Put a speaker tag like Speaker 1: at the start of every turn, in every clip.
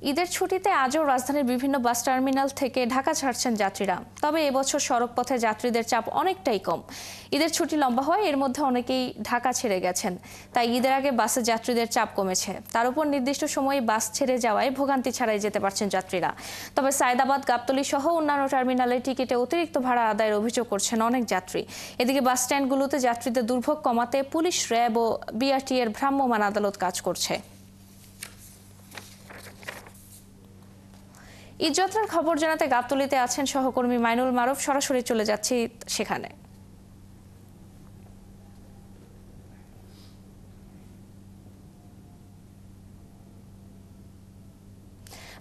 Speaker 1: ঈদের ছুটিতে আজও রাজধানীর বিভিন্ন বাস টার্মিনাল থেকে ঢাকা ছাড়ছেন যাত্রীরা। তবে এবছর সড়ক পথে যাত্রীদের চাপ অনেকটাই কম। ঈদের ছুটি লম্বা হয়, এর মধ্যে অনেকেই ঢাকা ছেড়ে গেছেন। তাই ঈদের আগে বাসে যাত্রীদের চাপ কমেছে। তার উপর নির্দিষ্ট সময়ে বাস ছেড়ে যাওয়ায় ভোগান্তি ছাড়াই যেতে পারছেন যাত্রীরা। তবে সায়দাবাদ, গাবতলী সহ অন্যান্য টার্মিনালে টিকিটে অতিরিক্ত ভাড়া আদায়ের অভিযোগ করছেন অনেক যাত্রী। এদিকে বাস স্ট্যান্ডগুলোতে যাত্রীদের দুর্ভোগ কমাতে পুলিশ, র্যাব ও বিআরটি এর ভ্রাম্যমাণ আদালত কাজ করছে। ঈদযাত্রার খবর জানাতে গাবতলীতে আছেন সহকর্মী মাইনুল মারুফ। সরাসরি চলে যাচ্ছি সেখানে।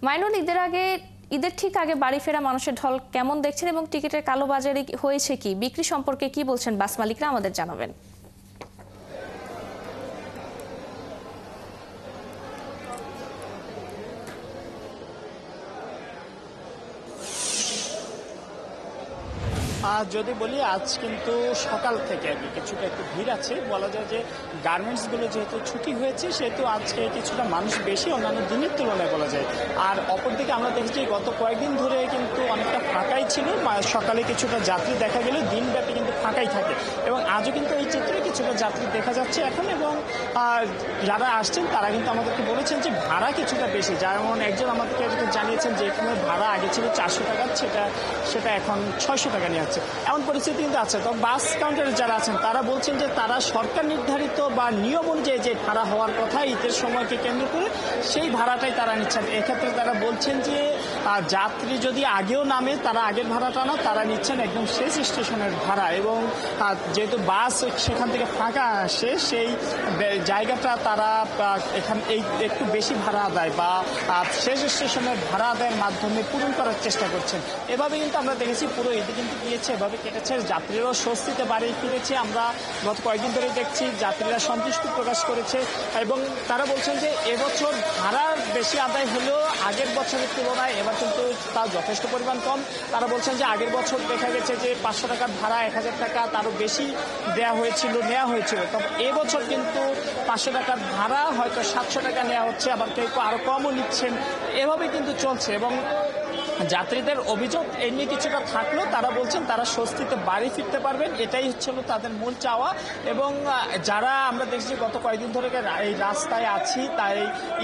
Speaker 1: মাইনুল, ঈদের ঠিক আগে বাড়ি ফেরা মানুষের ঢল কেমন দেখছেন এবং টিকিটের কালোবাজারি হয়েছে কি, বিক্রি সম্পর্কে কি বলছেন বাস মালিকরা, আমাদের জানাবেন।
Speaker 2: যদি বলি আজ কিন্তু সকাল থেকে আর কি কিছুটা একটু ভিড় আছে। বলা যায় যে গার্মেন্টসগুলো যেহেতু ছুটি হয়েছে সেহেতু আজকে কিছুটা মানুষ বেশি অন্যান্য দিনের তুলনায় বলা যায়। আর অপরদিকে আমরা দেখেছি গত কয়েকদিন ধরে কিন্তু অনেকটা ফাঁকাই ছিল। সকালে কিছুটা যাত্রী দেখা গেলেও দিনব্যাপী কিন্তু ফাঁকাই থাকে এবং আজও কিন্তু এই চিত্রে কিছুটা যাত্রী দেখা যাচ্ছে এখন। এবং যারা আসছেন তারা কিন্তু আমাদেরকে বলেছেন যে ভাড়া কিছুটা বেশি। যেমন একজন আমাদেরকে জানিয়েছেন যে এখানে ভাড়া আগে ছিল 400 টাকা, সেটা এখন 600 টাকা নিয়ে আছে, এমন পরিস্থিতি কিন্তু আছে। তো বাস কাউন্টারে যারা আছেন তারা বলছেন যে তারা সরকার নির্ধারিত বা নিয়ম অনুযায়ী যে ভাড়া হওয়ার কথা ঈদের সময়কে কেন্দ্র করে সেই ভাড়াটাই তারা নিচ্ছেন। এক্ষেত্রে তারা বলছেন যে যাত্রী যদি আগেও নামে তারা আগের ভাড়াটা না, তারা নিচ্ছেন একদম শেষ স্টেশনের ভাড়া। এবং যেহেতু বাস সেখান থেকে ফাঁকা আসে সেই জায়গাটা তারা এই একটু বেশি ভাড়া আদায় বা শেষ স্টেশনের ভাড়া আদায়ের মাধ্যমে পূরণ করার চেষ্টা করছেন। এভাবে কিন্তু আমরা দেখেছি পুরো ঈদে কিন্তু গিয়েছে, এভাবে কেটেছে। যাত্রীরাও স্বস্তিতে বাড়ি ফিরেছে। আমরা গত কয়েকদিন ধরে দেখছি যাত্রীরা সন্তুষ্টি প্রকাশ করেছে এবং তারা বলছেন যে এবছর ভাড়া বেশি আদায় হলেও আগের বছরের তুলনায় এবার কিন্তু তা যথেষ্ট পরিমাণ কম। তারা বলছেন যে আগের বছর দেখা গেছে যে 500 টাকার ভাড়া 1000 টাকা তারও বেশি নেওয়া হয়েছিল। তবে এবছর কিন্তু 500 টাকার ভাড়া হয়তো 700 টাকা নেওয়া হচ্ছে, আবার কেউ আরো কমও নিচ্ছেন। এভাবে কিন্তু চলছে এবং যাত্রীদের অভিযোগ এমনি কিছুটা থাকলেও তারা বলছেন তারা স্বস্তিতে বাড়ি ফিরতে পারবেন, এটাই হচ্ছিল তাদের মূল চাওয়া। এবং যারা আমরা দেখছি গত কয়েকদিন ধরে এই রাস্তায় আছি, তাই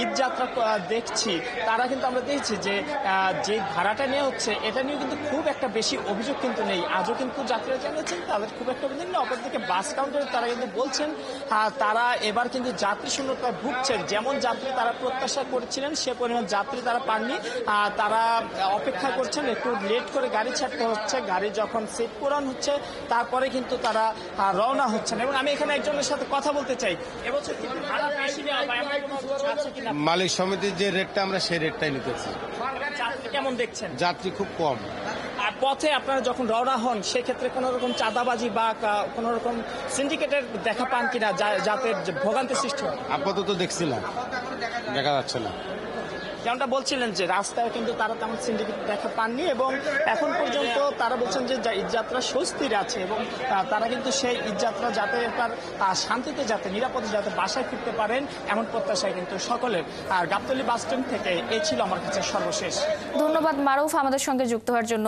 Speaker 2: ঈদযাত্রা দেখছি, তারা কিন্তু আমরা দেখছি যে ভাড়াটা নেওয়া হচ্ছে এটা নিয়ে কিন্তু খুব একটা বেশি অভিযোগ কিন্তু নেই। আজও কিন্তু যাত্রীরা জানিয়েছেন তাদের খুব একটা অভিযোগ নেই। অপরদিকে বাস কাউন্টারে তারা কিন্তু বলছেন তারা এবার কিন্তু যাত্রী শূন্যতায় ভুগছেন। যেমন যাত্রী তারা প্রত্যাশা করেছিলেন সে পরিমাণ যাত্রী তারা পাননি। তারা অপেক্ষা করছেন, একটু লেট করে গাড়ি ছাড়তে হচ্ছে। গাড়ি যখন সিট পূরণ হচ্ছে তারপরে কিন্তু তারা রওনা হচ্ছেন। এবং আমি এখানে একজনের সাথে কথা বলতে চাই। এবছর কিন্তু ভাড়া বেশি নেওয়া বা এমন কোনো কিছু আছে কিনা?
Speaker 3: মালিক সমিতির যে রেটটা আমরা সেই রেটটাই নিতেছি।
Speaker 2: যাত্রী কেমন দেখছেন?
Speaker 3: যাত্রী খুব কম।
Speaker 2: আর পথে আপনারা যখন রওনা হন সেক্ষেত্রে কোনো রকম চাঁদাবাজি বা কোনো রকম সিন্ডিকেটের দেখা পান কিনা যাতে ভোগান্তি সৃষ্টি হয়?
Speaker 3: আপাতত দেখছি না, দেখা যাচ্ছে না।
Speaker 2: যেমনটা বলছিলেন যে রাস্তায় কিন্তু তারা তেমন সিন্ডিকেট দেখা পাননি এবং এখন পর্যন্ত তারা বলছেন যে ঈদযাত্রা স্বস্তির আছে এবং তারা কিন্তু সেই ঈদযাত্রা যাতে তার শান্তিতে যাতে নিরাপদে যাতে বাসায় ফিরতে পারেন এমন প্রত্যাশায় কিন্তু সকলের। আর গাবতলী বাস স্ট্যান্ড থেকে এই ছিল আমার কাছে সর্বশেষ।
Speaker 1: ধন্যবাদ মারুফ আমাদের সঙ্গে যুক্ত হওয়ার জন্য।